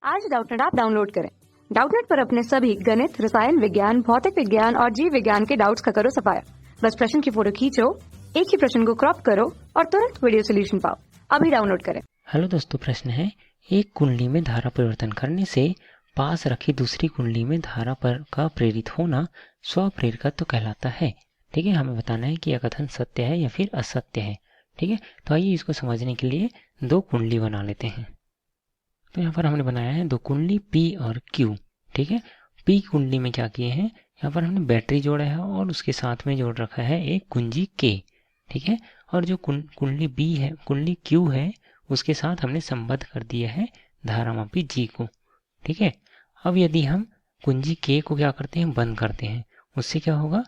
आज Doubtnut app download करें। Doubtnut पर अपने सभी गणित, रसायन विज्ञान, भौतिक विज्ञान और जीव विज्ञान के डाउट्स का करो सफाया। बस प्रश्न की फोटो खींचो, एक ही प्रश्न को क्रॉप करो और तुरंत वीडियो सोल्यूशन पाओ। अभी डाउनलोड करें। हेलो दोस्तों, प्रश्न है एक कुंडली में धारा परिवर्तन करने से पास रखी दूसरी कुंडली में धारा पर का प्रेरित होना स्वप्रेरकत्व कहलाता है। ठीक है, हमें बताना है कि यह कथन सत्य है या फिर असत्य है। ठीक है, तो आइए इसको समझने के लिए दो कुंडली बना लेते हैं। तो यहाँ पर हमने बनाया है दो कुंडली P और Q। ठीक है, P कुंडली में क्या किए हैं, यहाँ पर हमने बैटरी जोड़ा है और उसके साथ में जोड़ रखा है एक कुंजी K। ठीक है, और जो कुंडली B है, कुंडली Q है, उसके साथ हमने संबद्ध कर दिया है धारामापी G को। ठीक है, अब यदि हम कुंजी K को क्या करते हैं, बंद करते हैं, उससे क्या होगा,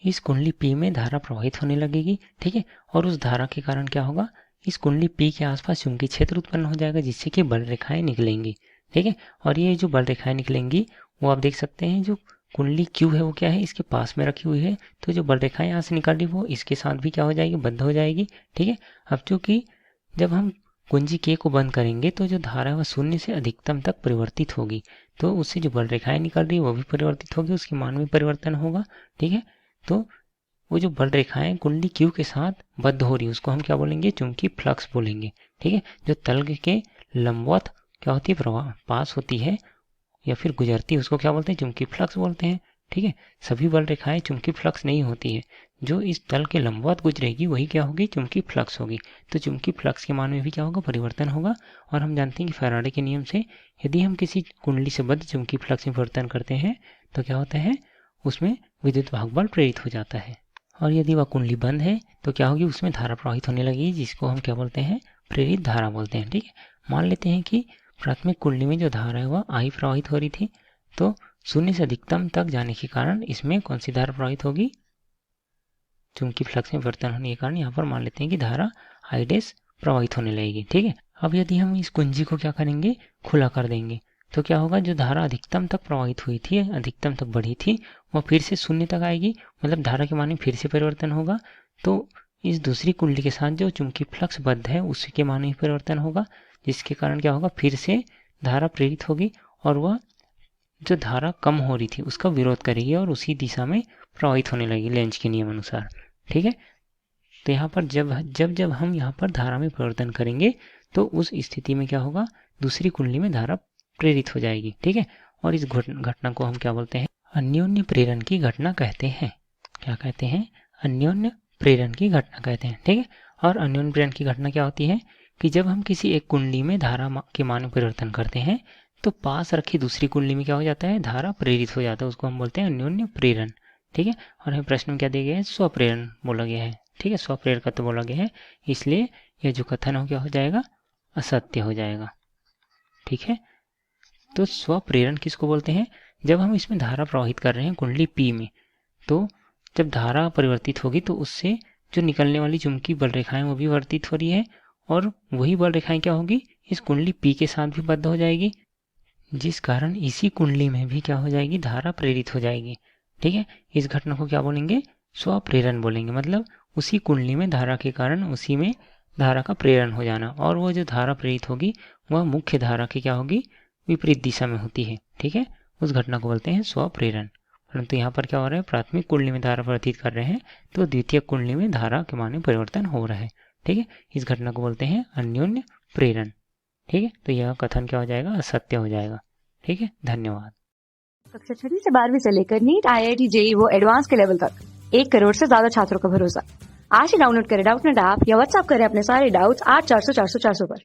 इस कुंडली P में धारा प्रवाहित होने लगेगी। ठीक है, और उस धारा के कारण क्या होगा, इस कुंडली P के आसपास चुंबकीय क्षेत्र उत्पन्न हो जाएगा, जिससे कि बल रेखाएं निकलेंगी। ठीक है, और ये जो बल रेखाएं निकलेंगी वो आप देख सकते हैं, जो कुंडली Q है वो क्या है, इसके पास में रखी हुई है, तो जो बल रेखाएं यहाँ से निकल रही वो इसके साथ भी क्या हो जाएगी, बंद हो जाएगी। ठीक है, अब चूंकि जब हम कुंजी K को बंद करेंगे तो जो धारा है वह शून्य से अधिकतम तक परिवर्तित होगी, तो उससे जो बल रेखाएं निकल रही है वो भी परिवर्तित होगी, उसके मान में परिवर्तन होगा। ठीक है, तो वो जो बल रेखाएं कुंडली Q के साथ बद्ध हो रही है उसको हम क्या बोलेंगे, चुंबकीय फ्लक्स बोलेंगे। ठीक है, जो तल के लंबवत क्या होती है, प्रवाह पास होती है या फिर गुजरती है, उसको क्या बोलते हैं, चुंबकीय फ्लक्स बोलते हैं। ठीक है, सभी बल रेखाएं चुंबकीय फ्लक्स नहीं होती है, जो इस तल के लंबवत गुजरेगी वही क्या होगी, चुंबकीय फ्लक्स होगी। तो चुंबकीय फ्लक्स के मान में भी क्या होगा, परिवर्तन होगा। और हम जानते हैं कि फैराडे के नियम से यदि हम किसी कुंडली से बद्ध चुंबकीय फ्लक्स में परिवर्तन करते हैं तो क्या होता है, उसमें विद्युत भाग बल प्रेरित हो जाता है। और यदि वह कुंडली बंद है तो क्या होगी, उसमें धारा प्रवाहित होने लगेगी, जिसको हम क्या बोलते हैं, प्रेरित धारा बोलते हैं। ठीक है, मान लेते हैं कि प्राथमिक कुंडली में जो धारा है वह I प्रवाहित हो रही थी, तो शून्य से अधिकतम तक जाने के कारण इसमें कौन सी धारा प्रवाहित होगी, चुंबकीय फ्लक्स में परिवर्तन होने के कारण यहाँ पर मान लेते हैं कि धारा I' प्रवाहित होने लगेगी। ठीक है, अब यदि हम इस कुंजी को क्या करेंगे, खुला कर देंगे, तो क्या होगा, जो धारा अधिकतम तक प्रवाहित हुई थी, अधिकतम तक बढ़ी थी, वह फिर से शून्य तक आएगी, मतलब धारा के मान में फिर से परिवर्तन होगा। तो इस दूसरी कुंडली के साथ जो चुंबकीय फ्लक्स बद्ध है उसके मान में परिवर्तन होगा, जिसके कारण क्या होगा, फिर से धारा प्रेरित होगी और वह जो धारा कम हो रही थी उसका विरोध करेगी और उसी दिशा में प्रवाहित होने लगेगी लेंज के नियम अनुसार। ठीक है, तो यहाँ पर जब हम यहाँ पर धारा में परिवर्तन करेंगे तो उस स्थिति में क्या होगा, दूसरी कुंडली में धारा प्रेरित हो जाएगी। ठीक है, और इस घटना को हम क्या बोलते हैं, अन्योन्य प्रेरण की घटना कहते हैं। क्या कहते हैं, अन्योन्य प्रेरण की घटना कहते हैं। ठीक है, और अन्योन्य प्रेरण की घटना क्या होती है कि जब हम किसी एक कुंडली में धारा के मान में परिवर्तन करते हैं तो पास रखी दूसरी कुंडली में क्या हो जाता है, धारा प्रेरित हो जाता है, उसको हम बोलते हैं अन्योन्य प्रेरण। ठीक है, और हमें प्रश्न में क्या दिया गया है, स्वप्रेरण बोला गया है। ठीक है, स्वप्रेरकत्व बोला गया है, इसलिए यह जो कथन हो क्या हो जाएगा, असत्य हो जाएगा। ठीक है, तो स्वप्रेरण किसको बोलते हैं, जब हम इसमें धारा प्रवाहित कर रहे हैं कुंडली P में, तो जब धारा परिवर्तित होगी तो उससे जो निकलने वाली चुंबकीय बल रेखाएं वो भी वर्तित हो रही है, और वही बल रेखाएं क्या होगी, इस कुंडली P के साथ भी बद्ध हो जाएगी, जिस कारण इसी कुंडली में भी क्या हो जाएगी, धारा प्रेरित हो जाएगी। ठीक है, इस घटना को क्या बोलेंगे, स्वप्रेरण बोलेंगे, मतलब उसी कुंडली में धारा के कारण उसी में धारा का प्रेरण हो जाना, और वो जो धारा प्रेरित होगी वह मुख्य धारा की क्या होगी, विपरीत दिशा में होती है। ठीक है, उस घटना को बोलते हैं स्वप्रेरण। परंतु यहाँ पर क्या हो रहा है, प्राथमिक कुंडली में धारा परिवर्तित कर रहे हैं तो द्वितीय कुंडली में धारा के मान में परिवर्तन हो रहा है। ठीक है, इस घटना को बोलते हैं अन्योन्य प्रेरण। ठीक है, तो यह कथन क्या हो जाएगा, असत्य हो जाएगा। ठीक है, धन्यवाद। कक्षा 6 से 12वीं से लेकर नीट, IIT, JEE वो एडवांस के लेवल तक 1 करोड़ से ज्यादा छात्रों का भरोसा। आज ही डाउनलोड करें डाउटनेट ऐप या व्हाट्सएप करें अपने सारे डाउट्स 8400 400 400 पर।